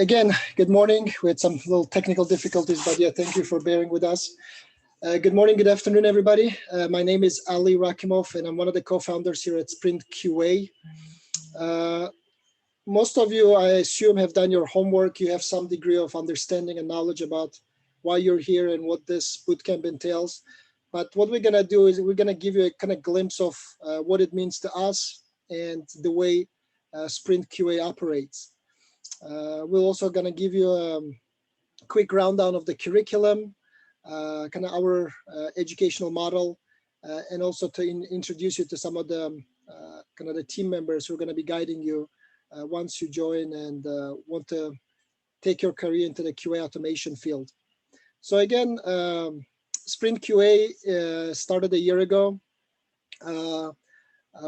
Again, good morning. We had some little technical difficulties, but yeah, thank you for bearing with us. Good morning, good afternoon, everybody. My name is Ali Rakimov, and I'm one of the co-founders here at Sprint QA. Most of you, I assume, have done your homework. You have some degree of understanding and knowledge about why you're here and what this bootcamp entails. But what we're gonna do is we're gonna give you a kind of glimpse of what it means to us and the way Sprint QA operates. We're also gonna give you a quick rundown of the curriculum, kind of our educational model, and also to introduce you to some of the kind of the team members who are going to be guiding you once you join and want to take your career into the QA automation field. So again, Sprint QA started a year ago.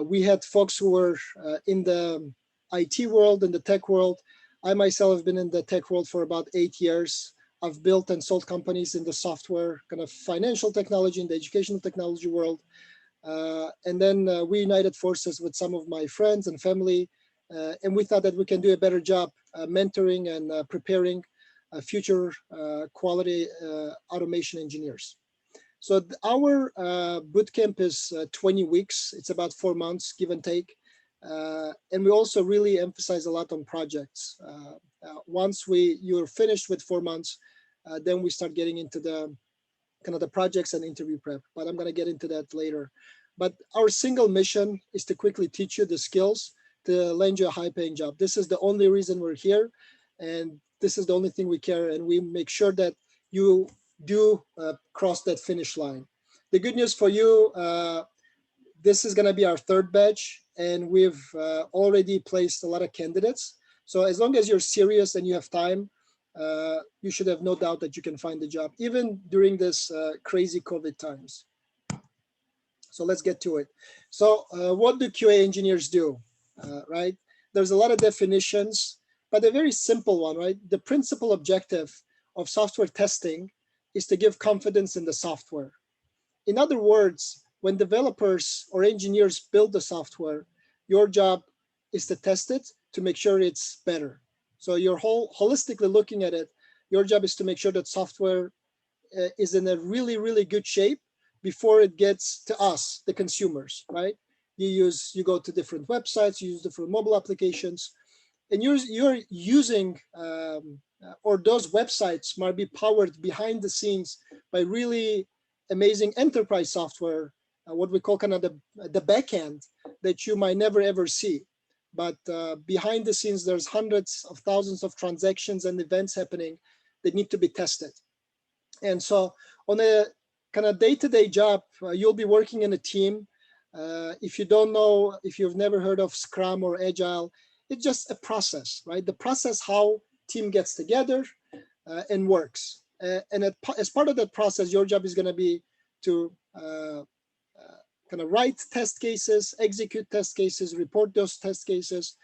We had folks who were in the IT world, in the tech world. I myself have been in the tech world for about 8 years. I've built and sold companies in the software, kind of financial technology, in the educational technology world. And then we united forces with some of my friends and family, and we thought that we can do a better job mentoring and preparing future quality automation engineers. So our bootcamp is 20 weeks. It's about 4 months, give and take. And we also really emphasize a lot on projects. Once you're finished with 4 months, then we start getting into the kind of the projects and interview prep, but I'm going to get into that later. But our single mission is to quickly teach you the skills to land you a high-paying job. This is the only reason we're here, and this is the only thing we care, and we make sure that you do cross that finish line. The good news for you, this is going to be our third batch, and we've already placed a lot of candidates. So as long as you're serious and you have time, you should have no doubt that you can find a job, even during this crazy COVID times. So let's get to it. So what do QA engineers do, right? There's a lot of definitions, but a very simple one, right? The principal objective of software testing is to give confidence in the software. In other words, when developers or engineers build the software, your job is to test it to make sure it's better. So you're holistically looking at it. Your job is to make sure that software is in a really, really good shape before it gets to us, the consumers, right? You go to different websites, you use different mobile applications, and you're using, or those websites might be powered behind the scenes by really amazing enterprise software, what we call kind of the back end that you might never ever see. But behind the scenes, there's hundreds of thousands of transactions and events happening that need to be tested. And so on a kind of day-to-day job, you'll be working in a team. If you don't know, if you've never heard of Scrum or Agile, it's just a process, right? The process how team gets together and works. And as part of that process, your job is going to be to kind of write test cases, execute test cases, report those test cases,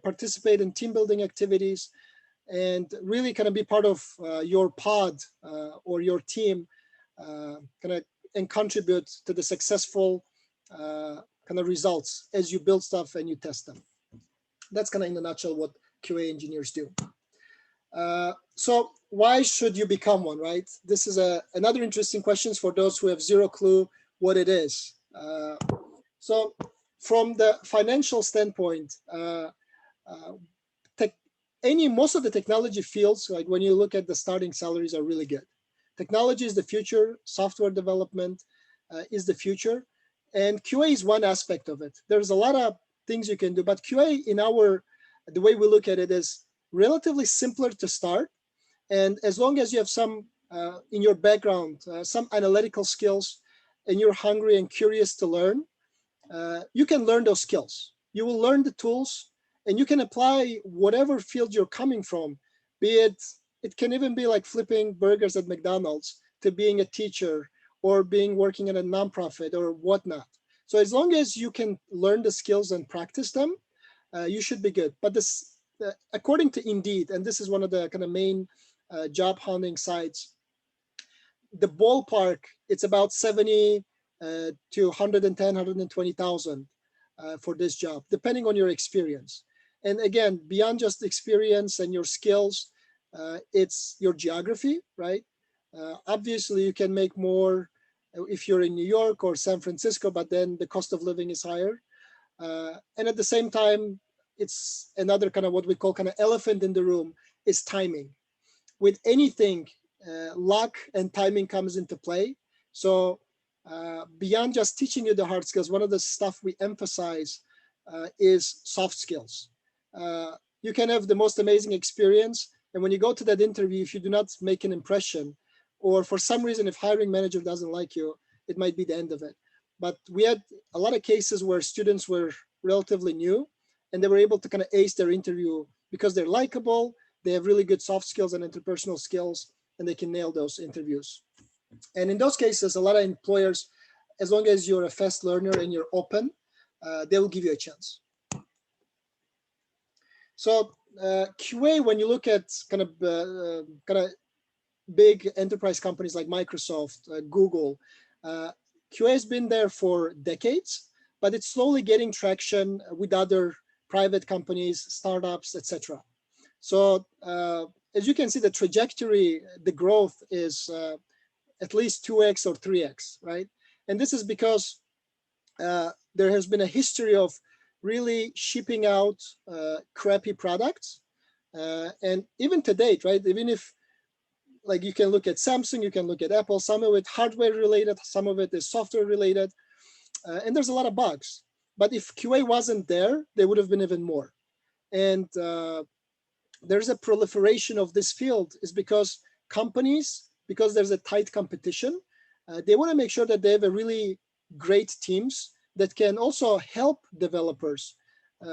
participate in team building activities, and really kind of be part of your pod or your team kind of and contribute to the successful kind of results as you build stuff and you test them. That's kind of in a nutshell what QA engineers do. So why should you become one, right? This is another interesting question for those who have zero clue what it is. So from the financial standpoint, most of the technology fields, like when you look at the starting salaries, are really good. Technology is the future, software development is the future, and QA is one aspect of it. There's a lot of things you can do, but QA the way we look at it is relatively simpler to start. And as long as you have some in your background, some analytical skills, and you're hungry and curious to learn, you can learn those skills. You will learn the tools, and you can apply whatever field you're coming from, be it can even be like flipping burgers at McDonald's to being a teacher or working in a nonprofit or whatnot. So as long as you can learn the skills and practice them, you should be good. But this, according to Indeed, and this is one of the kind of main job hunting sites, the ballpark, it's about 70 to 110, 120,000 for this job, depending on your experience. And again, beyond just experience and your skills, it's your geography, right? Obviously, you can make more if you're in New York or San Francisco, but then the cost of living is higher. And at the same time, it's another kind of what we call kind of elephant in the room is timing. With anything, luck and timing comes into play. So beyond just teaching you the hard skills, one of the stuff we emphasize is soft skills. You can have the most amazing experience, and when you go to that interview, if you do not make an impression, or for some reason, if hiring manager doesn't like you, it might be the end of it. But we had a lot of cases where students were relatively new, and they were able to kind of ace their interview because they're likable, they have really good soft skills and interpersonal skills, and they can nail those interviews. And in those cases, a lot of employers, as long as you're a fast learner and you're open, they will give you a chance. So QA, when you look at kind of big enterprise companies like Microsoft, Google, QA has been there for decades, but it's slowly getting traction with other private companies, startups, etc. So as you can see, the trajectory, the growth is at least 2x or 3x, right? And this is because there has been a history of really shipping out crappy products. And even to date, right? Even if like you can look at Samsung, you can look at Apple, some of it hardware related, some of it is software related, and there's a lot of bugs. But if QA wasn't there, there would have been even more. And there's a proliferation of this field is because companies, because there's a tight competition, they want to make sure that they have a really great teams that can also help developers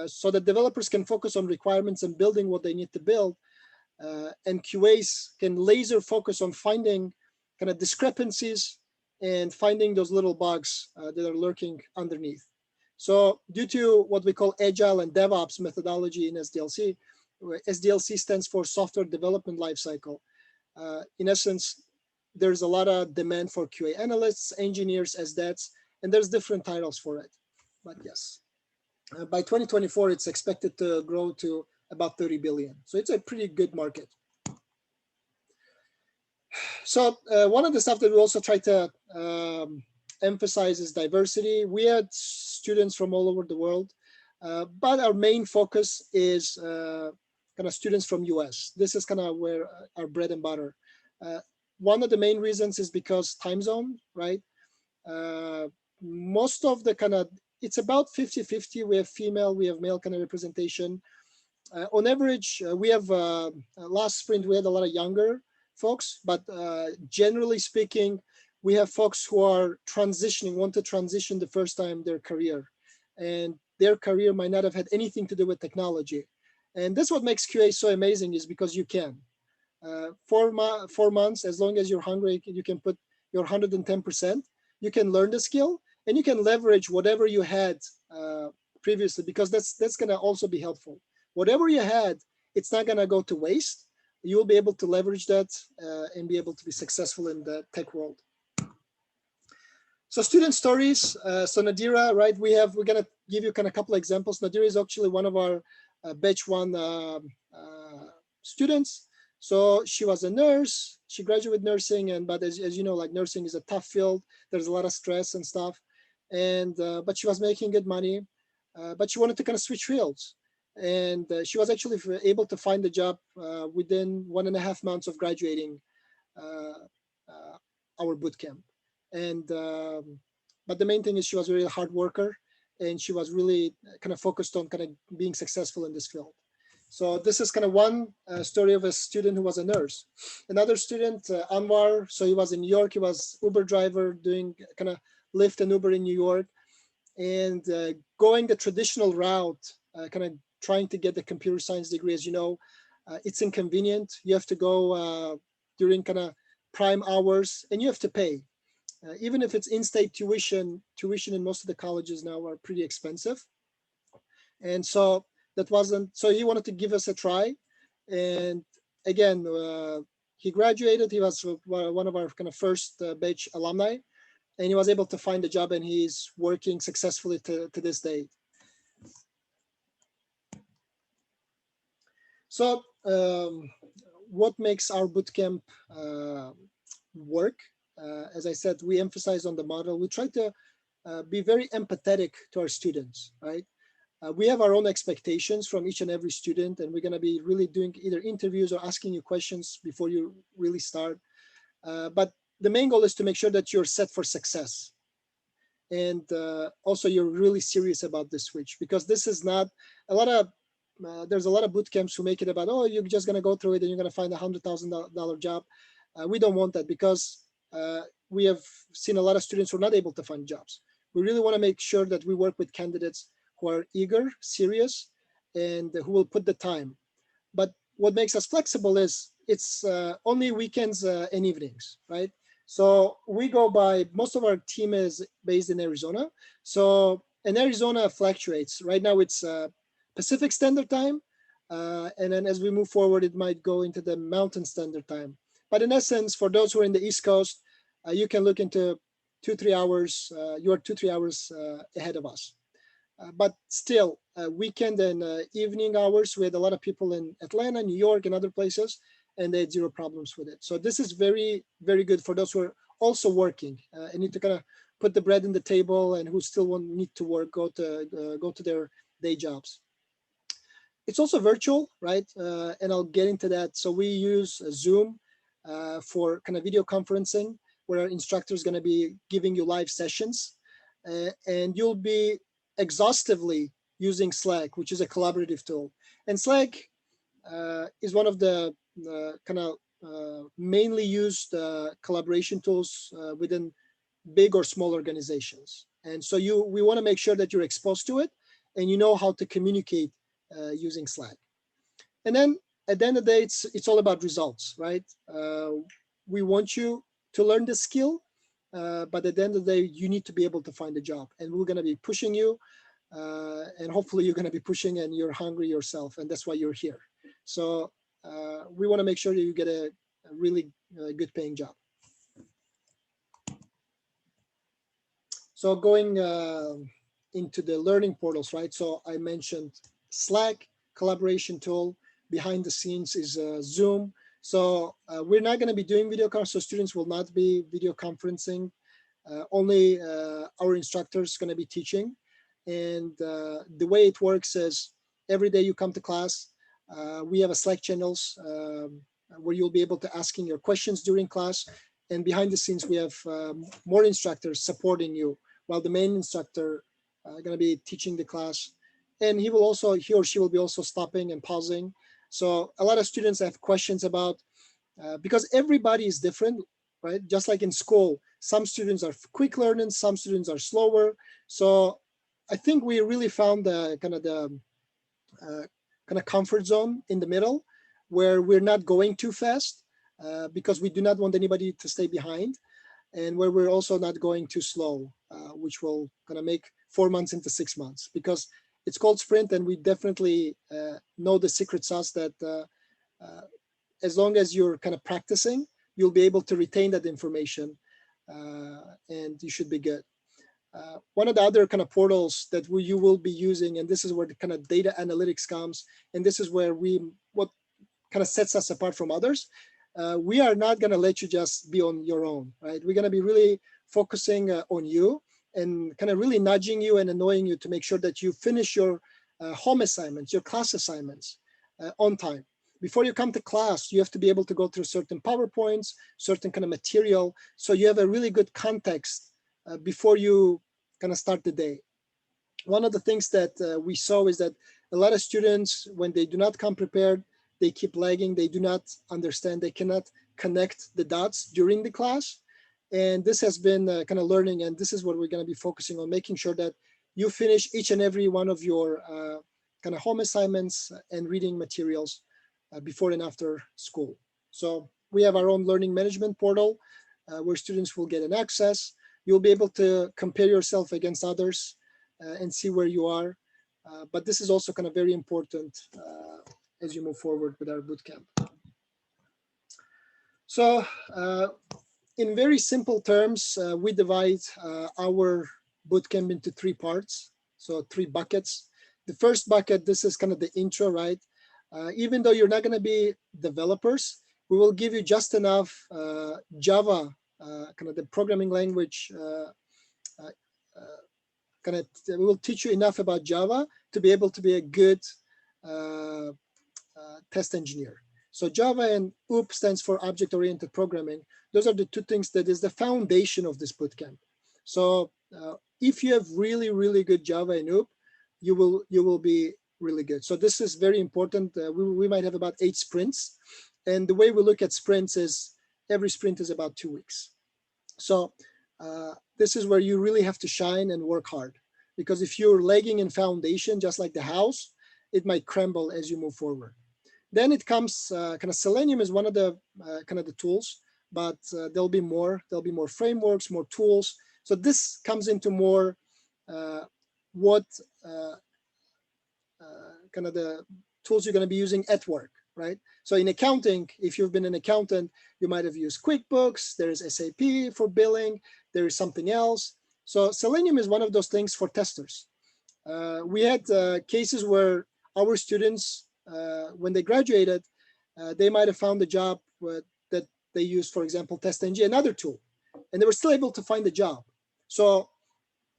so that developers can focus on requirements and building what they need to build. And QAs can laser focus on finding kind of discrepancies and finding those little bugs that are lurking underneath. So due to what we call agile and DevOps methodology in SDLC, SDLC stands for Software Development Lifecycle. In essence, there's a lot of demand for QA analysts, engineers, SDETs, and there's different titles for it. But yes, by 2024, it's expected to grow to about 30 billion. So it's a pretty good market. So one of the stuff that we also try to emphasize is diversity. We had students from all over the world, but our main focus is kind of students from US. This is kind of where our bread and butter. One of the main reasons is because time zone, right? Most of the kind of, it's about 50-50. We have female, we have male kind of representation. On average, we have, last sprint, we had a lot of younger folks, but generally speaking, we have folks who are transitioning, want to transition the first time in their career. And their career might not have had anything to do with technology. And that's what makes QA so amazing is because you can. 4 months, as long as you're hungry, you can put your 110%, you can learn the skill and you can leverage whatever you had previously, because that's gonna also be helpful. Whatever you had, it's not gonna go to waste. You'll be able to leverage that and be able to be successful in the tech world. So student stories, so Nadira, right, we're gonna give you kind of a couple of examples. Nadira is actually one of our batch one students. So she was a nurse, she graduated nursing, but as you know, like nursing is a tough field. There's a lot of stress and stuff. And, but she was making good money, but she wanted to kind of switch fields. And she was actually able to find a job within 1.5 months of graduating our boot camp. And, but the main thing is she was a really hard worker and she was really kind of focused on kind of being successful in this field. So this is kind of one story of a student who was a nurse. Another student, Anwar, so he was in New York, he was Uber driver doing kind of Lyft and Uber in New York, and going the traditional route, kind of trying to get the computer science degree. As you know, it's inconvenient. You have to go during kind of prime hours and you have to pay. Even if it's in-state tuition in most of the colleges now are pretty expensive. And so that wasn't, so he wanted to give us a try. And again, he graduated, he was one of our kind of first batch alumni, and he was able to find a job and he's working successfully to this day. So what makes our bootcamp work? As I said, we emphasize on the model. We try to be very empathetic to our students, right? We have our own expectations from each and every student, and we're going to be really doing either interviews or asking you questions before you really start. But the main goal is to make sure that you're set for success. And also you're really serious about this switch, because this is not a lot of, there's a lot of boot camps who make it about, oh, you're just going to go through it and you're going to find $100,000 job. We don't want that, because we have seen a lot of students who are not able to find jobs. We really want to make sure that we work with candidates who are eager, serious, and who will put the time. But what makes us flexible is it's only weekends and evenings, right? So we go by, most of our team is based in Arizona. So, and Arizona fluctuates. Right now it's Pacific Standard Time. And then as we move forward, it might go into the Mountain Standard Time. But in essence, for those who are in the East Coast, you can look into 2-3 hours, you are 2-3 hours ahead of us. But still, weekend and evening hours, we had a lot of people in Atlanta, New York, and other places, and they had zero problems with it. So this is very, very good for those who are also working and need to kind of put the bread in the table, and who still need to work, go to their day jobs. It's also virtual, right? And I'll get into that. So we use Zoom for kind of video conferencing, where our instructor is going to be giving you live sessions, and you'll be exhaustively using Slack, which is a collaborative tool. And Slack is one of the kind of mainly used collaboration tools within big or small organizations. And so we want to make sure that you're exposed to it and you know how to communicate using Slack. And then at the end of the day, it's all about results, right? We want you to learn the skill, but at the end of the day, you need to be able to find a job, and we're going to be pushing you, and hopefully you're going to be pushing and you're hungry yourself, and that's why you're here. So we want to make sure that you get a really good paying job. So going into the learning portals, right? So I mentioned Slack, collaboration tool. Behind the scenes is Zoom. So we're not going to be doing video conference, so students will not be video conferencing. Only our instructors going to be teaching. And the way it works is every day you come to class, we have a Slack channels where you'll be able to asking your questions during class. And behind the scenes, we have more instructors supporting you, while the main instructor going to be teaching the class. And he or she will be also stopping and pausing. So a lot of students have questions about, because everybody is different, right? Just like in school, some students are quick learning, some students are slower. So I think we really found the kind of comfort zone in the middle, where we're not going too fast because we do not want anybody to stay behind, and where we're also not going too slow, which will kind of make 4 months into 6 months, because it's called sprint, and we definitely know the secret sauce that as long as you're kind of practicing, you'll be able to retain that information, and you should be good. One of the other kind of portals that you will be using, and this is where the kind of data analytics comes, and this is where what kind of sets us apart from others. We are not going to let you just be on your own, right? We're going to be really focusing on you and kind of really nudging you and annoying you to make sure that you finish your home assignments, your class assignments on time. Before you come to class, you have to be able to go through certain PowerPoints, certain kind of material, so you have a really good context before you kind of start the day. One of the things that we saw is that a lot of students, when they do not come prepared, they keep lagging, they do not understand, they cannot connect the dots during the class. And this has been kind of learning, and this is what we're going to be focusing on, making sure that you finish each and every one of your kind of home assignments and reading materials before and after school. So we have our own learning management portal where students will get an access. You'll be able to compare yourself against others and see where you are. But this is also kind of very important as you move forward with our bootcamp. So in very simple terms, we divide our bootcamp into 3 parts. So 3 buckets. The first bucket, this is kind of the intro, right? Even though you're not going to be developers, we will give you just enough Java, kind of the programming language, uh, kind of, we will teach you enough about Java to be able to be a good uh, test engineer. So Java and OOP stands for object-oriented programming. Those are the two things that is the foundation of this bootcamp. So if you have really, really good Java and OOP, you will be really good. So this is very important. We might have about 8 sprints. And the way we look at sprints is every sprint is about 2 weeks. So this is where you really have to shine and work hard. Because if you're lagging in foundation, just like the house, it might crumble as you move forward. Then it comes kind of Selenium is one of the kind of the tools, but there'll be more. There'll be more frameworks, more tools. So this comes into more what kind of the tools you're going to be using at work, right? So in accounting, if you've been an accountant, you might have used QuickBooks. There is SAP for billing. There is something else. So Selenium is one of those things for testers. We had cases where our students, when they graduated, they might have found a job that they used, for example, TestNG, another tool, and they were still able to find a job. So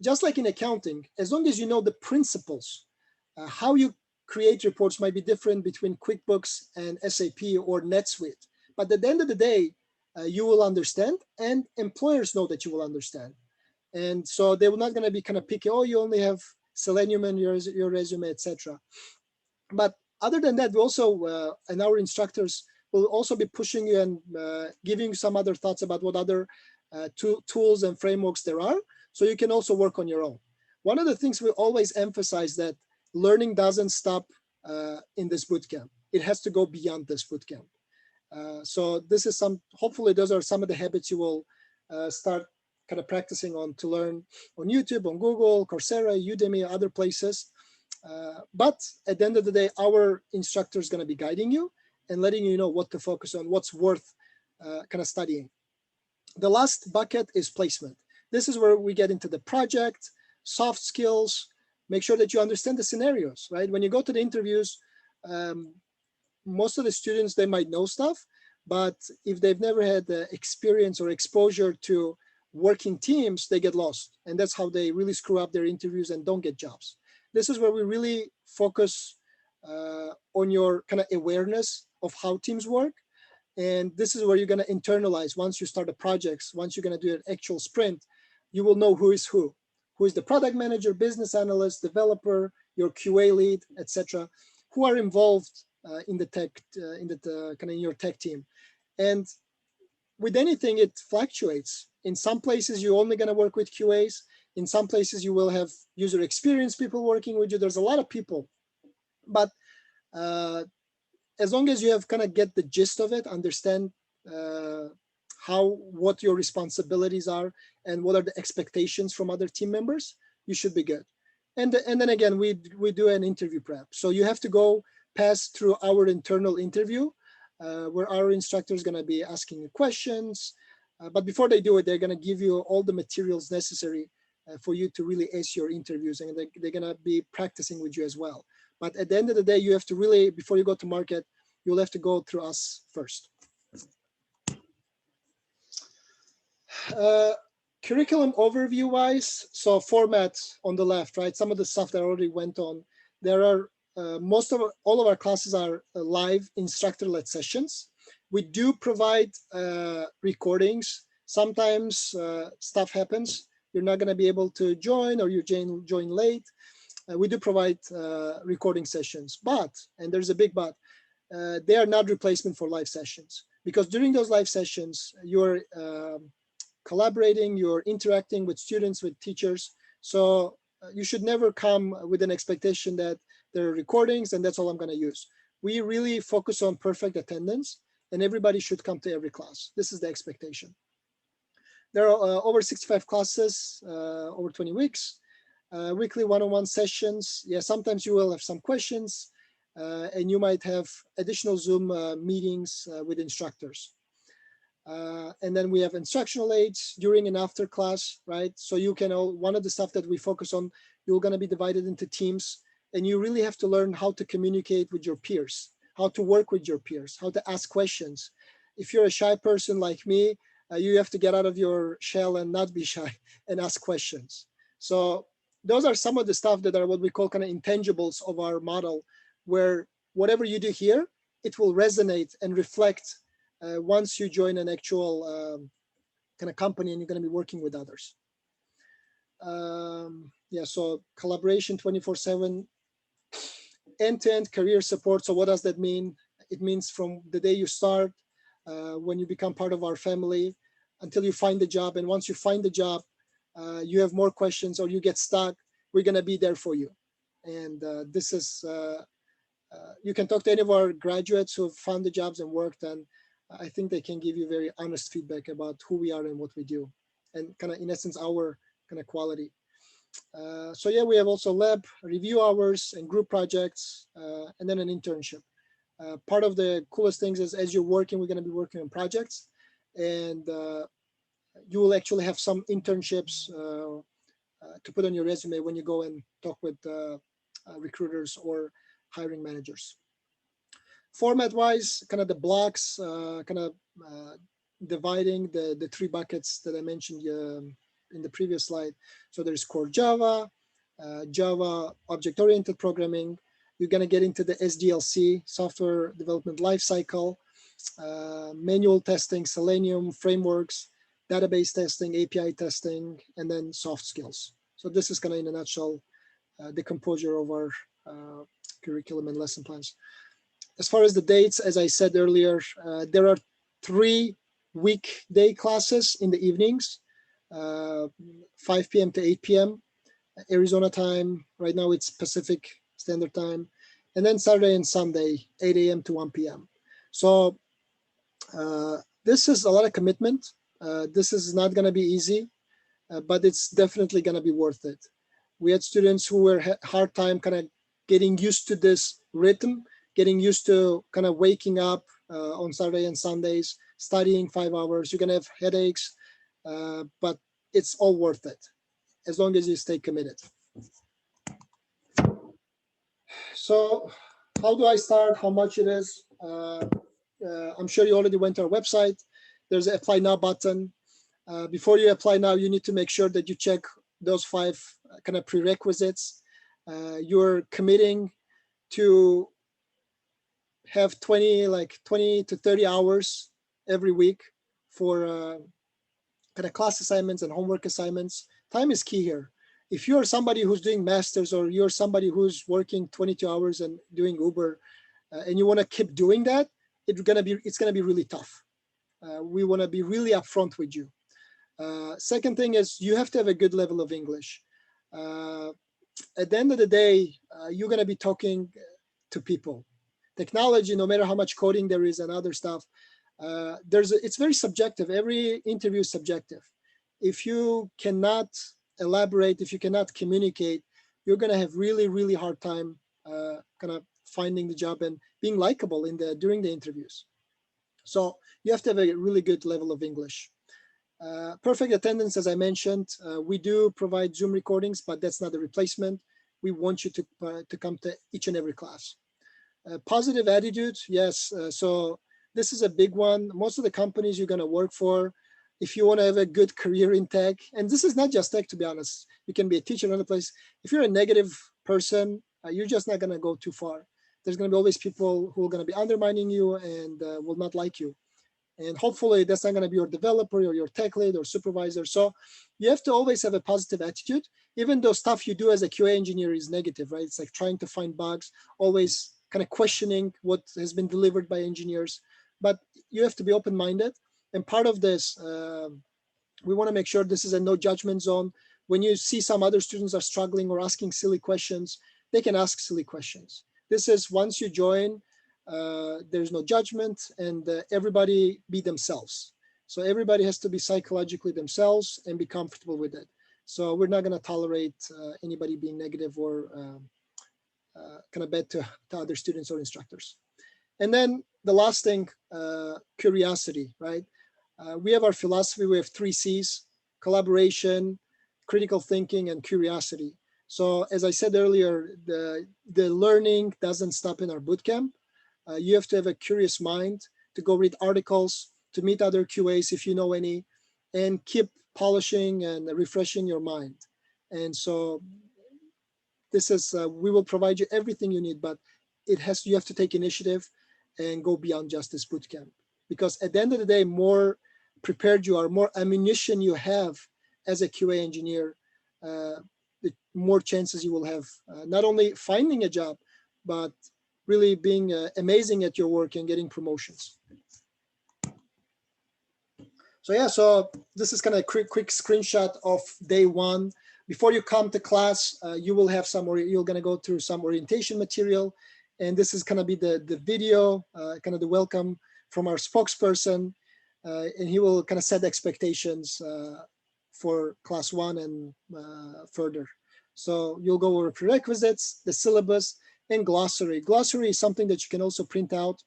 just like in accounting, as long as you know the principles, how you create reports might be different between QuickBooks and SAP or NetSuite. But at the end of the day, you will understand, and employers know that you will understand. And so they're not going to be kind of picky, oh, you only have Selenium in your resume, etc. But other than that, we also, and our instructors will also be pushing you and giving you some other thoughts about what other tools and frameworks there are, so you can also work on your own. One of the things we always emphasize that learning doesn't stop in this bootcamp. It has to go beyond this bootcamp. So this is hopefully those are some of the habits you will start kind of practicing on to learn on YouTube, on Google, Coursera, Udemy, other places. But at the end of the day, our instructor is going to be guiding you and letting you know what to focus on, what's worth kind of studying. The last bucket is placement. This is where we get into the project, soft skills, make sure that you understand the scenarios, right? When you go to the interviews, most of the students, they might know stuff, but if they've never had the experience or exposure to working teams, they get lost. And that's how they really screw up their interviews and don't get jobs. This is where we really focus on your kind of awareness of how teams work. And this is where you're going to internalize once you start the projects, once you're going to do an actual sprint, you will know who is who is the product manager, business analyst, developer, your QA lead, etc., who are involved in the tech, kind of your tech team. And with anything, it fluctuates. In some places, you're only going to work with QAs. In some places, you will have user experience people working with you. There's a lot of people, but as long as you have kind of get the gist of it, understand what your responsibilities are and what are the expectations from other team members, you should be good. And then again, we do an interview prep. So you have to pass through our internal interview where our instructor is going to be asking you questions. But before they do it, they're going to give you all the materials necessary for you to really ace your interviews, and they're going to be practicing with you as well. But at the end of the day, you have to really, before you go to market, you'll have to go through us first. Curriculum overview wise, so format on the left, right? Some of the stuff that I already went on. There are all of our classes are live instructor-led sessions. We do provide recordings. Sometimes stuff happens. You're not going to be able to join, or you join late. We do provide recording sessions, and there's a big but, they are not replacement for live sessions, because during those live sessions, you're collaborating, you're interacting with students, with teachers. So you should never come with an expectation that there are recordings and that's all I'm going to use. We really focus on perfect attendance, and everybody should come to every class. This is the expectation. There are over 65 classes, over 20 weeks, weekly one-on-one sessions. Yeah, sometimes you will have some questions, and you might have additional Zoom meetings with instructors. And then we have instructional aids during and after class, right? So you can, one of the stuff that we focus on, you're going to be divided into teams, and you really have to learn how to communicate with your peers. how to work with your peers, how to ask questions. If you're a shy person like me, you have to get out of your shell and not be shy and ask questions. So those are some of the stuff that are what we call kind of intangibles of our model, where whatever you do here, it will resonate and reflect once you join an actual kind of company and you're going to be working with others. Yeah, so collaboration 24/7, end-to-end career support. So what does that mean? It means from the day you start, when you become part of our family, until you find the job. And once you find the job, you have more questions or you get stuck, we're going to be there for you. And this is, you can talk to any of our graduates who have found the jobs and worked, and I think they can give you very honest feedback about who we are and what we do, and kind of in essence, our kind of quality. So yeah, we have also lab, review hours, and group projects, and then an internship. Part of the coolest things is as you're working, we're going to be working on projects, and you will actually have some internships to put on your resume when you go and talk with recruiters or hiring managers. Format wise, kind of the blocks, kind of dividing the three buckets that I mentioned in the previous slide. So there's core Java, Java object-oriented programming. You're going to get into the SDLC, software development lifecycle, manual testing, Selenium, frameworks, database testing, API testing, and then soft skills. So this is kind of in a nutshell the composure of our curriculum and lesson plans. As far as the dates, as I said earlier, there are 3 weekday classes in the evenings, 5 p.m. to 8 p.m. Arizona time. Right now it's Pacific Standard Time. And then Saturday and Sunday, 8 a.m. to 1 p.m. So this is a lot of commitment. This is not going to be easy, but it's definitely going to be worth it. We had students who were hard time kind of getting used to this rhythm, getting used to kind of waking up on Saturday and Sundays, studying 5 hours. You're going to have headaches, but it's all worth it as long as you stay committed. So how do I start? How much it is? I'm sure you already went to our website. There's an apply now button. Before you apply now, you need to make sure that you check those 5 kind of prerequisites. You're committing to have 20 to 30 hours every week for kind of class assignments and homework assignments. Time is key here. If you're somebody who's doing masters, or you're somebody who's working 22 hours and doing Uber, and you want to keep doing that, it's gonna be really tough. We want to be really upfront with you. Second thing is you have to have a good level of English. At the end of the day, you're going to be talking to people. Technology, no matter how much coding there is and other stuff, it's very subjective. Every interview is subjective. If you cannot elaborate, if you cannot communicate, you're going to have really, really hard time kind of finding the job and being likable during the interviews. So you have to have a really good level of English. Perfect attendance, as I mentioned, we do provide Zoom recordings, but that's not a replacement. We want you to come to each and every class. Positive attitude, yes. So this is a big one. Most of the companies you're going to work for, if you want to have a good career in tech, and this is not just tech, to be honest, you can be a teacher in another place. If you're a negative person, you're just not going to go too far. There's going to be always people who are going to be undermining you and will not like you. And hopefully that's not going to be your developer or your tech lead or supervisor. So you have to always have a positive attitude, even though stuff you do as a QA engineer is negative, right? It's like trying to find bugs, always kind of questioning what has been delivered by engineers. But you have to be open-minded. And part of this, we want to make sure this is a no judgment zone. When you see some other students are struggling or asking silly questions, they can ask silly questions. This is once you join, there's no judgment, and everybody be themselves. So everybody has to be psychologically themselves and be comfortable with it. So we're not going to tolerate anybody being negative or kind of bad to other students or instructors. And then the last thing, curiosity, right? We have our philosophy. We have 3 C's: collaboration, critical thinking, and curiosity. So as I said earlier, the learning doesn't stop in our bootcamp. You have to have a curious mind to go read articles, to meet other QAs if you know any, and keep polishing and refreshing your mind. And so this is, we will provide you everything you need, but you have to take initiative and go beyond just this bootcamp. Because at the end of the day, more prepared you are, more ammunition you have as a QA engineer, the more chances you will have not only finding a job, but really being amazing at your work and getting promotions. So yeah, so this is kind of a quick screenshot of day one. Before you come to class, you will have you're gonna go through some orientation material. And this is gonna be the video, kind of the welcome from our spokesperson. And he will kind of set expectations for class one and further. So you'll go over prerequisites, the syllabus, and glossary. Glossary is something that you can also print out.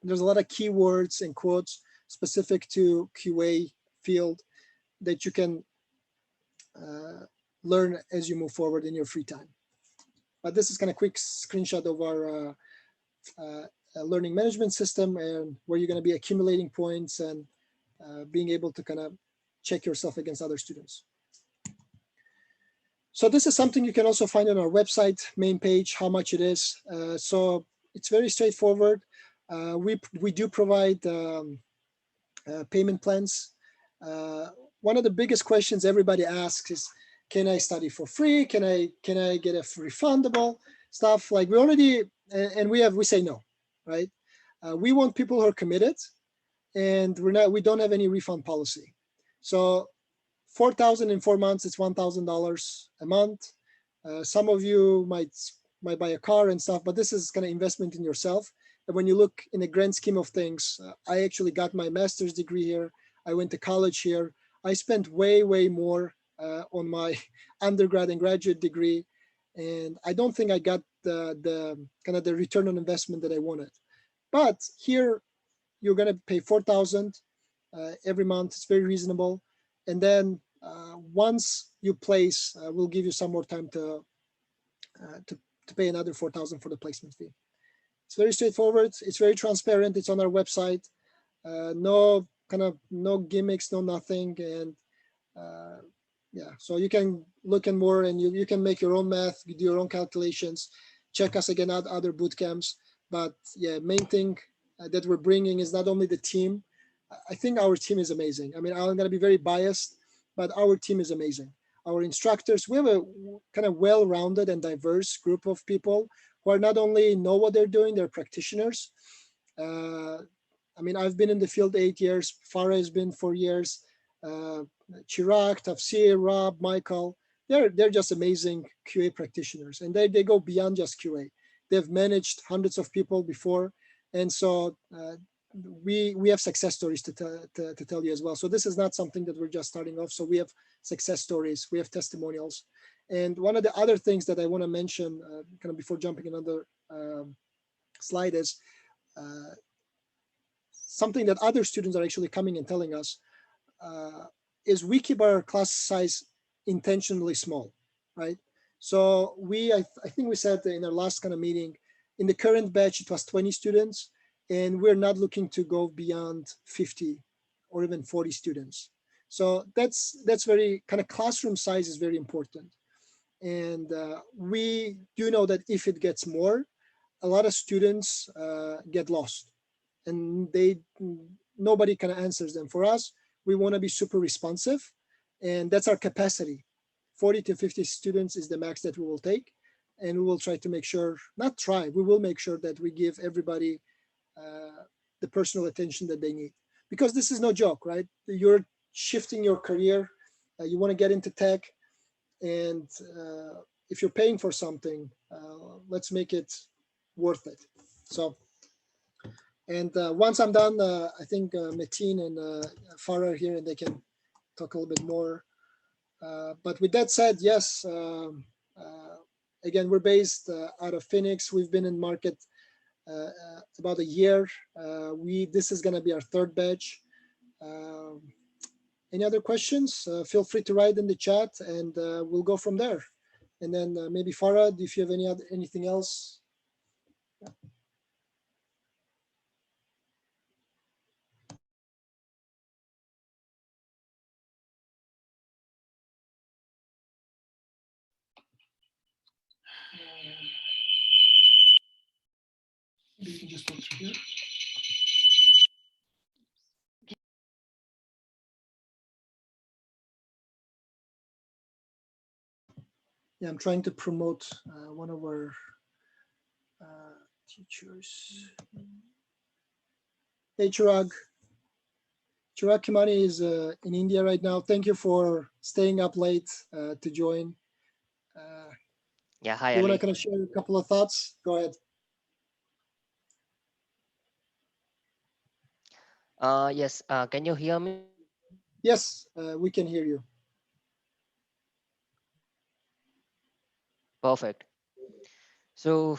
There's a lot of keywords and quotes specific to QA field that you can learn as you move forward in your free time. But this is kind of quick screenshot of our learning management system, and where you're going to be accumulating points and being able to kind of check yourself against other students. So this is something you can also find on our website main page, how much it is. So it's very straightforward. We do provide payment plans. One of the biggest questions everybody asks is, can I study for free? Can I get a refundable stuff? Like we already, and we say no, right? We want people who are committed, and we don't have any refund policy. So 4,000 in 4 months, it's $1,000 a month. Some of you might buy a car and stuff, but this is kind of investment in yourself. And when you look in the grand scheme of things, I actually got my master's degree here. I went to college here. I spent way more on my undergrad and graduate degree, and I don't think I got the kind of the return on investment that I wanted. But here, you're going to pay 4,000 every month. It's very reasonable. And then once you place, we'll give you some more time to pay another 4,000 for the placement fee. It's very straightforward. It's very transparent. It's on our website. No gimmicks, no nothing. And yeah, so you can look in more, and you can make your own math, do your own calculations, check us again at other boot camps. But yeah, main thing that we're bringing is not only the team. I think our team is amazing. I mean, I'm going to be very biased, but our team is amazing. Our instructors, we have a kind of well-rounded and diverse group of people who are not only know what they're doing, they're practitioners. I mean, I've been in the field 8 years. Farah has been 4 years. Chirag, Tafsir, Rob, Michael, they're just amazing QA practitioners, and they go beyond just QA. They've managed hundreds of people before, and so we have success stories to tell you as well. So this is not something that we're just starting off. So we have success stories, we have testimonials. And one of the other things that I want to mention kind of before jumping another slide is something that other students are actually coming and telling us is we keep our class size intentionally small, right? So I think we said in our last kind of meeting, in the current batch, it was 20 students, and we're not looking to go beyond 50 or even 40 students. So that's very kind of classroom size is very important. And we do know that if it gets more, a lot of students get lost, and nobody kind of answers them. For us, we want to be super responsive, and that's our capacity. 40 to 50 students is the max that we will take, and we will try to make sure, not try, we will make sure that we give everybody the personal attention that they need, because this is no joke, right? You're shifting your career, you want to get into tech, and if you're paying for something, let's make it worth it. So, and once I'm done, I think Metin and Farah are here, and they can talk a little bit more. But with that said, yes, again, we're based out of Phoenix. We've been in market about a year. This is going to be our third batch. Any other questions? Feel free to write in the chat, and we'll go from there. And then maybe Farah, if you have anything else. We can just go through here. Yeah, I'm trying to promote one of our teachers. Hey, Chirag. Chirag Kimani is in India right now. Thank you for staying up late to join. Yeah, hi You want to Ali. kind of share a couple of thoughts? Go ahead. Yes, can you hear me? Yes, we can hear you. Perfect. So,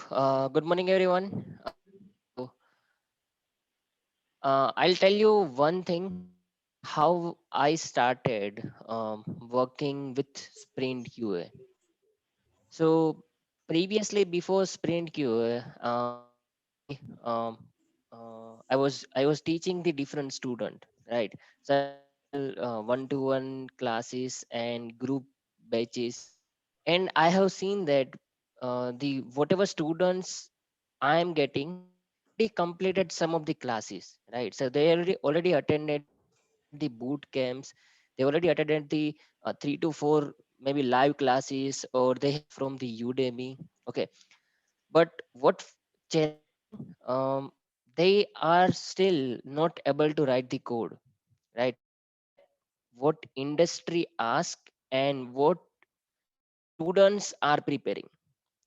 good morning, everyone. I'll tell you one thing how I started working with Sprint QA. So, previously, before Sprint QA, um, I was teaching the different student, right? So, I was handle one-to-one classes and group batches, and I have seen that the whatever students I am getting, they already completed some of the classes, right? So they already attended the boot camps, they already attended the 3 to 4 maybe live classes, or they have from the Udemy. Okay, but what challenging, they are still not able to write the code, right? That what industry ask and what students are preparing.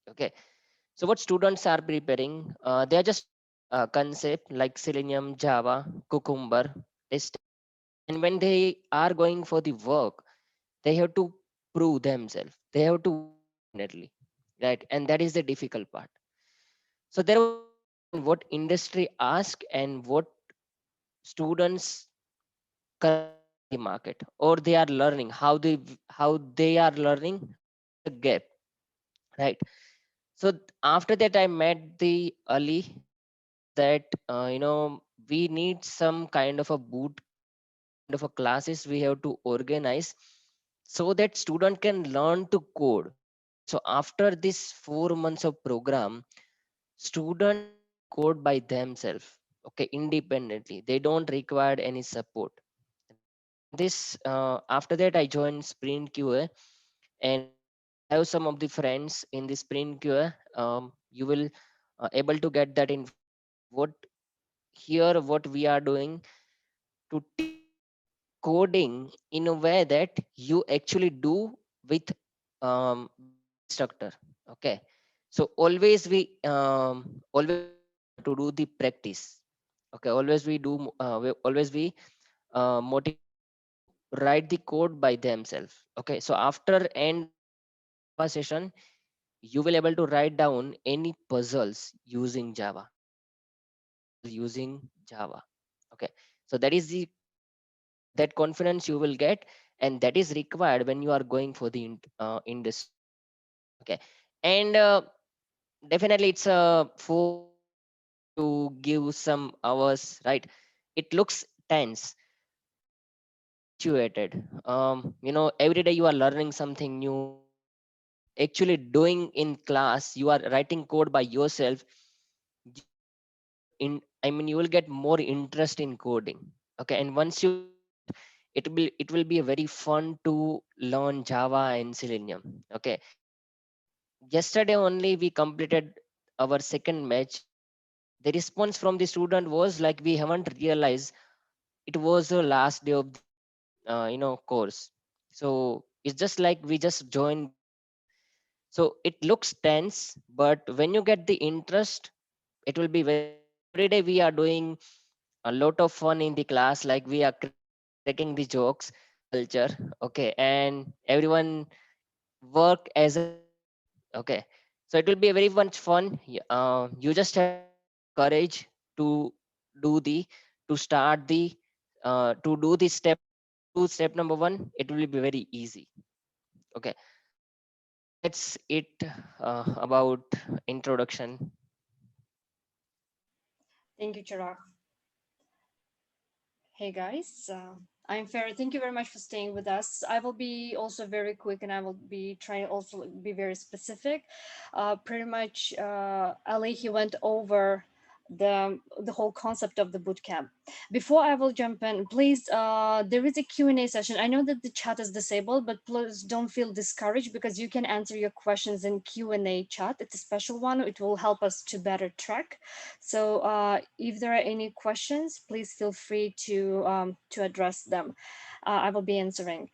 Okay, so what students are preparing, they are just learning a concept like Selenium, Java, Cucumber, testing, and when they are going for the work, they have to prove themselves, they have to work independently, right? And that is the difficult part. So there was a question, what industry ask and what students currently in the market, or they are learning, how they are learning, there is a gap, right? So after that I met the Ali, and I said that we need some kind of a boot camp, some kind of a classes we have to organize, so that student can learn to code, right? So after this 4 months of program, student can code by themselves, okay, independently, they don't require any support, right? And this after that I joined Sprint QA, and I have some of the friends in the Sprint QA. You will able to get that information, what here what we are doing to teach coding in a way that you actually do with the instructor. Okay, so always we try to do the practice. Okay, always we motivate to write the code by themselves. Okay, so after end of the Java session, you will able to write down any puzzles using Java, any puzzle using Java. Okay, so that is the that confidence you will get, and that is required when you are going for the industry. Okay, and definitely it's a 4 months you have to give some hours, right? It looks tense, but you will get habituated. Every day you are learning something new, you are actually doing in class, you are writing code by yourself, you will get more in I mean you will get more interest in coding. Okay, and once you get that, it will be a very fun to learn Java and Selenium. Okay, and yesterday only we completed our second match, and the response from the student was like, we haven't realized it was the last day of the course. So it's just like we just joined by ourselves. So it looks tense, but when you get the interest, it will be very fun. Every day we are doing a lot of fun in the class, like we are cracking the jokes culture. Okay, and everyone work as a team. Okay, so it will be very much fun. You just have to have the courage to do the to start the to do the step to do step number one. It will be very easy. Okay, so that's it about introduction. Thank you, Chirag. Hey guys, I'm Farah. Thank you very much for staying with us. I will be also very quick, and I will be trying to also be very specific. Pretty much, Ali, he went over the whole concept of the bootcamp. Before I will jump in, please, there is a Q&A session. I know that the chat is disabled, but please don't feel discouraged, because you can answer your questions in Q&A chat. It's a special one. It will help us to better track. So if there are any questions, please feel free to address them. I will be answering.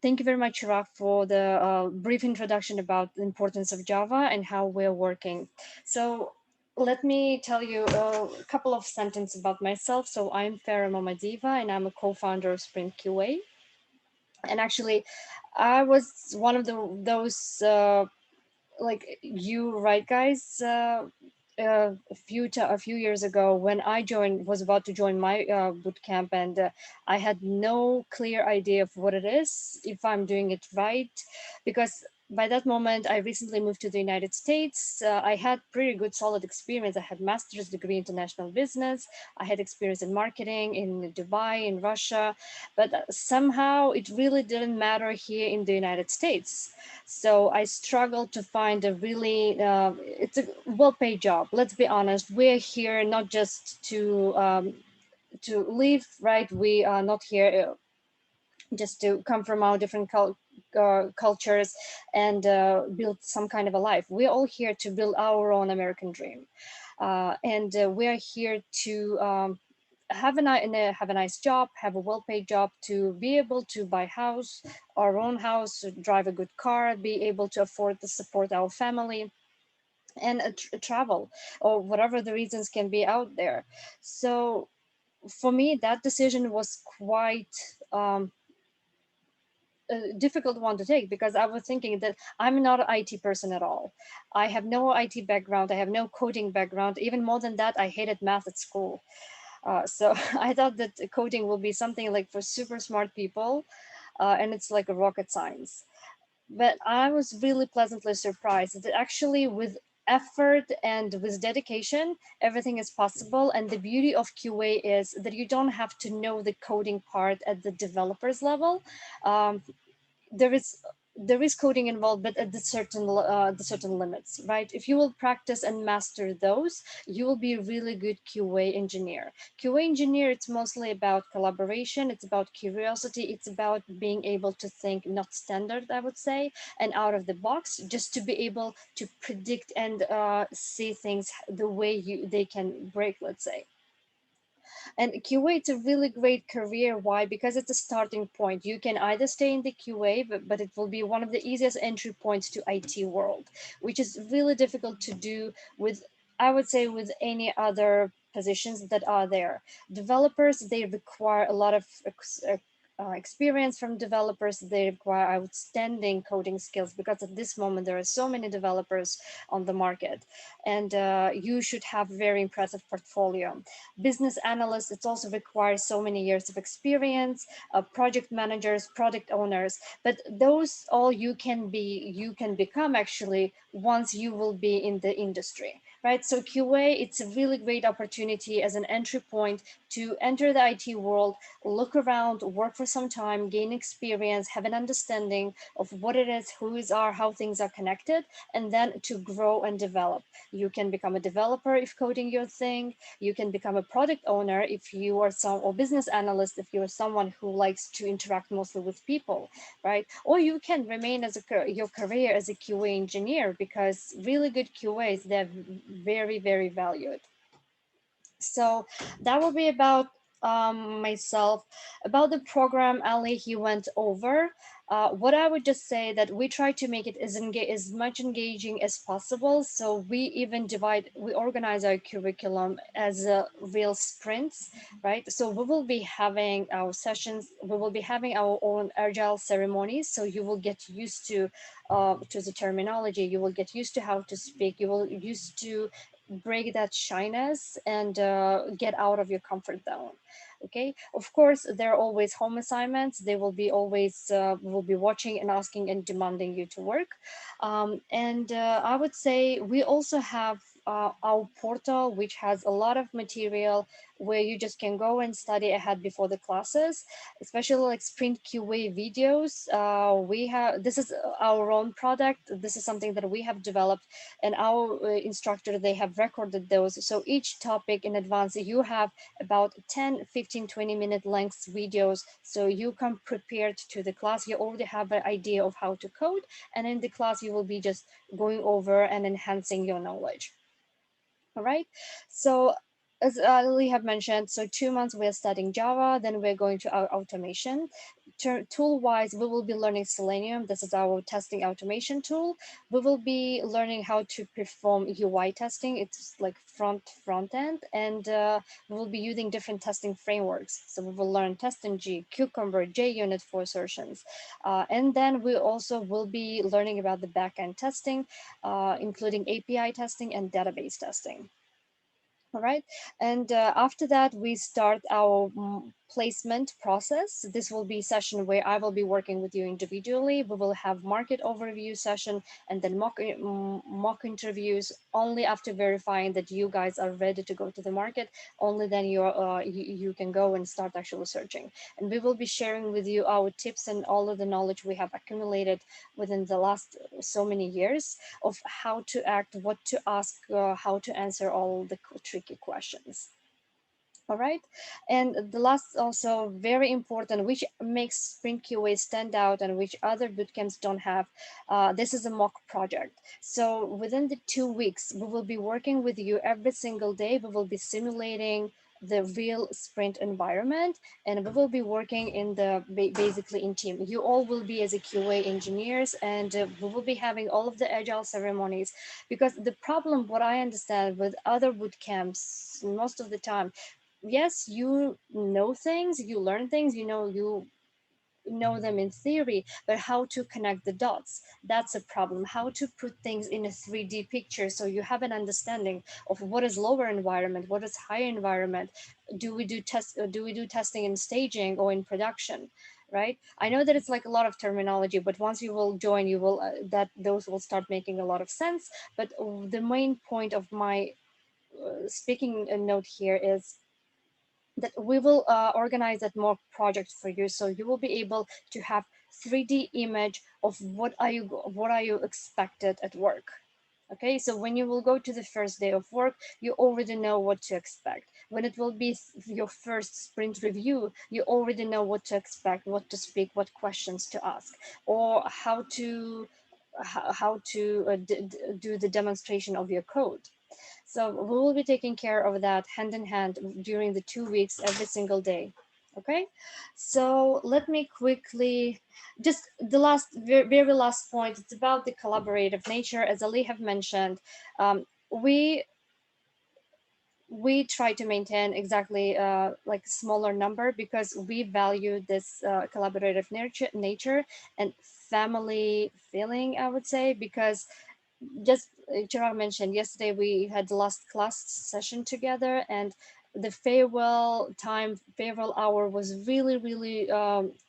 Thank you very much, Chirag, for the brief introduction about the importance of Java and how we're working. So let me tell you a couple of sentences about myself. So I'm Farah Mamadiva, and I'm a co-founder of Sprint QA. And actually, I was one of those like you, right, guys? A few years ago, when I was about to join my boot camp, and I had no clear idea of what it is, if I'm doing it right, because by that moment I recently moved to the United States. I had pretty good solid experience. I had master's degree in international business. I had experience in marketing in Dubai, in Russia, but somehow it really didn't matter here in the United States. So I struggled to find a really, it's a well-paid job. Let's be honest, we're here not just to live, right? We are not here just to come from our different cultures and build some kind of a life. We're all here to build our own American dream. And we're here to have have a nice job, have a well-paid job, to be able to buy our own house, drive a good car, be able to afford to support our family, and travel, or whatever the reasons can be out there. So for me, that decision was quite a difficult one to take, because I was thinking that I'm not an IT person at all. I have no IT background. I have no coding background. Even more than that, I hated math at school. So I thought that coding will be something like for super smart people, and it's like a rocket science. But I was really pleasantly surprised that actually, with effort and with dedication, everything is possible. And the beauty of QA is that you don't have to know the coding part at the developers level. Um, there is there is coding involved, but at the certain limits, right? If you will practice and master those, you will be a really good QA engineer. QA engineer, it's mostly about collaboration, it's about curiosity, it's about being able to think not standard, I would say, and out of the box, just to be able to predict and see things the way they can break, let's say. And QA, it's a really great career. Why? Because it's a starting point. You can either stay in the QA, but it will be one of the easiest entry points to IT world, which is really difficult to do with, I would say, with any other positions that are there. Developers, they require a lot of experience from developers. They require outstanding coding skills, because at this moment there are so many developers on the market, and you should have a very impressive portfolio. Business analysts, it also requires so many years of experience. Project managers, product owners, but those all you can become actually once you will be in the industry, right? So QA, it's a really great opportunity as an entry point to enter the IT world, look around, work for some time, gain experience, have an understanding of what it is, how things are connected, and then to grow and develop. You can become a developer if coding your thing. You can become a product owner if you are or business analyst if you're someone who likes to interact mostly with people, right? Or you can remain as your career as a QA engineer, because really good QAs, they're very, very valued. So that will be about myself. About the program, Ali, he went over. What I would just say that we try to make it as much engaging as possible. So we organize our curriculum as real sprints, right? So we will be having our sessions, we will be having our own agile ceremonies. So you will get used to the terminology, you will get used to how to speak, you will used to break that shyness and get out of your comfort zone. Okay, of course there are always home assignments. They will be always will be watching and asking and demanding you to work. And I would say we also have our portal, which has a lot of material where you just can go and study ahead before the classes, especially like Sprint QA videos. This is our own product. This is something that we have developed, and our instructor, they have recorded those. So each topic in advance, you have about 10, 15, 20-minute length videos. So you come prepared to the class. You already have an idea of how to code. And in the class, you will be just going over and enhancing your knowledge. All right. So as Ali have mentioned, so 2 months we're studying Java, then we're going to our automation. Tool-wise, we will be learning Selenium. This is our testing automation tool. We will be learning how to perform UI testing. It's like front end, and we will be using different testing frameworks. So we will learn TestNG, Cucumber, JUnit for assertions. And then we also will be learning about the backend testing, including API testing and database testing. All right. And after that, we start our placement process. This will be a session where I will be working with you individually. We will have market overview session and then mock interviews. Only after verifying that you guys are ready to go to the market, only then you can go and start actually searching. And we will be sharing with you our tips and all of the knowledge we have accumulated within the last so many years of how to act, what to ask, how to answer all the tricky questions. All right. And the last also very important, which makes Sprint QA stand out and which other bootcamps don't have, this is a mock project. So within the 2 weeks, we will be working with you every single day. We will be simulating the real sprint environment, and we will be working in the basically in team. You all will be as a QA engineers, and we will be having all of the agile ceremonies, because the problem, what I understand with other boot camps most of the time, yes, you know things, you learn things, you know them in theory, but how to connect the dots, that's a problem. How to put things in a 3D picture so you have an understanding of what is lower environment, what is higher environment. Do we do testing in staging or in production, right? I know that it's like a lot of terminology, but once you will join, you will that those will start making a lot of sense. But the main point of my speaking note here is that we will organize that mock project for you, so you will be able to have 3D image of what are you expected at work. Okay, so when you will go to the first day of work, you already know what to expect. When it will be your first sprint review, you already know what to expect, what to speak, what questions to ask, or how to do the demonstration of your code. So we will be taking care of that hand in hand during the 2 weeks, every single day. Okay, so let me quickly, just the last, very last point, it's about the collaborative nature. As Ali have mentioned, we try to maintain exactly like a smaller number, because we value this collaborative nature and family feeling, I would say, because just Chirag mentioned yesterday, we had the last class session together, and the farewell hour was really, really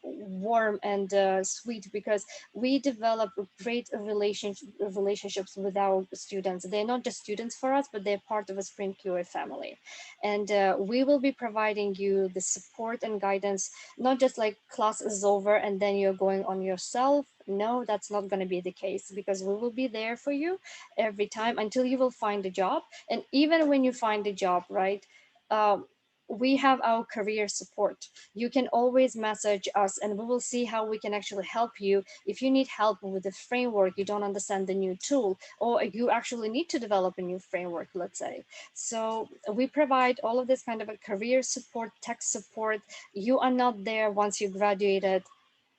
warm and sweet, because we developed great relationships with our students. They're not just students for us, but they're part of a Sprint QA family. And we will be providing you the support and guidance, not just like class is over and then you're going on yourself. No, that's not going to be the case, because we will be there for you every time until you will find a job. And even when you find a job, right, we have our career support. You can always message us and we will see how we can actually help you. If you need help with the framework, you don't understand the new tool, or you actually need to develop a new framework, let's say. So we provide all of this kind of a career support, tech support. You are not there once you graduated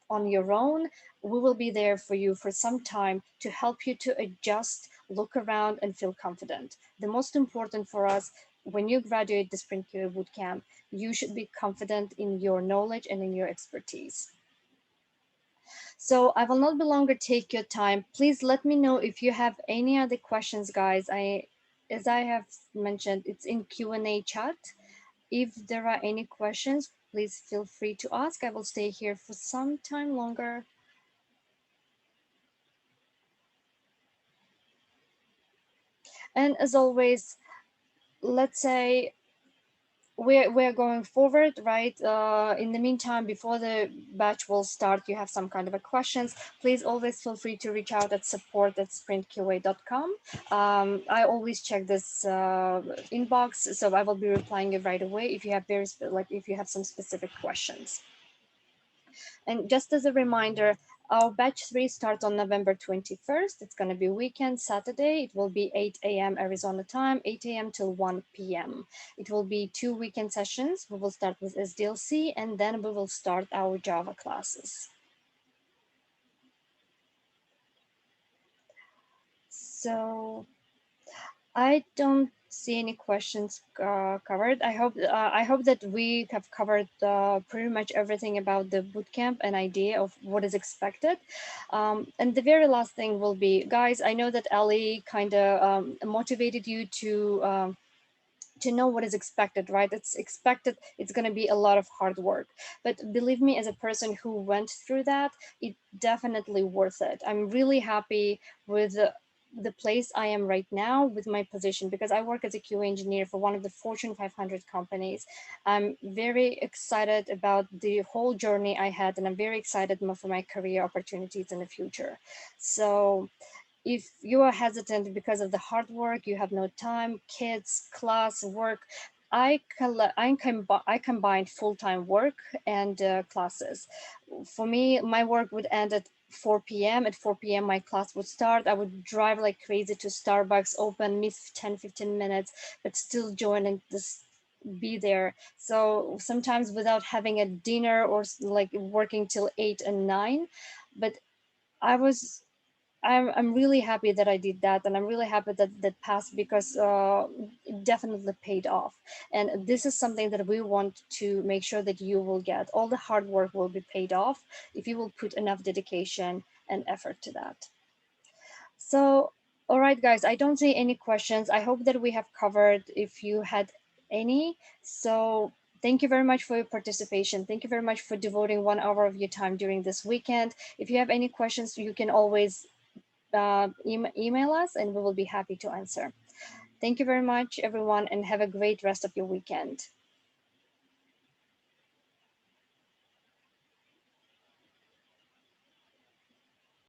on your own. We will be there for you for some time to help you to adjust, look around, and feel confident. The most important for us, when you graduate the Sprint QA Bootcamp, you should be confident in your knowledge and in your expertise. So I will not be longer take your time. Please let me know if you have any other questions, guys. As I have mentioned, it's in Q&A chat. If there are any questions, please feel free to ask. I will stay here for some time longer. And as always, let's say we're going forward, right? In the meantime, before the batch will start, you have some kind of a questions, please always feel free to reach out at support@sprintqa.com. I always check this inbox, so I will be replying it right away if you have if you have some specific questions. And just as a reminder, our batch 3 starts on November 21st. It's going to be weekend, Saturday. It will be 8 a.m. Arizona time, 8 a.m. till 1 p.m. It will be 2 weekend sessions. We will start with SDLC, and then we will start our Java classes. So I don't see any questions covered. I hope that we have covered pretty much everything about the bootcamp and idea of what is expected. And the very last thing will be, guys, I know that Ali kind of motivated you to know what is expected, right? It's expected, it's going to be a lot of hard work. But believe me, as a person who went through that, it definitely worth it. I'm really happy with the place I am right now with my position, because I work as a QA engineer for one of the Fortune 500 companies. I'm very excited about the whole journey I had, and I'm very excited for my career opportunities in the future. So if you are hesitant because of the hard work, you have no time, kids, class, work, I combined full-time work and classes. For me, my work would end at 4 p.m. At 4 p.m. my class would start. I would drive like crazy to Starbucks, open, miss 10-15 minutes, but still join and just be there. So sometimes without having a dinner or like working till 8 and 9. But I was I'm really happy that I did that, and I'm really happy that that passed, because it definitely paid off. And this is something that we want to make sure that you will get. All the hard work will be paid off if you will put enough dedication and effort to that. So, all right, guys, I don't see any questions. I hope that we have covered if you had any. So thank you very much for your participation. Thank you very much for devoting 1 hour of your time during this weekend. If you have any questions, you can always email us, and we will be happy to answer. Thank you very much, everyone, and have a great rest of your weekend.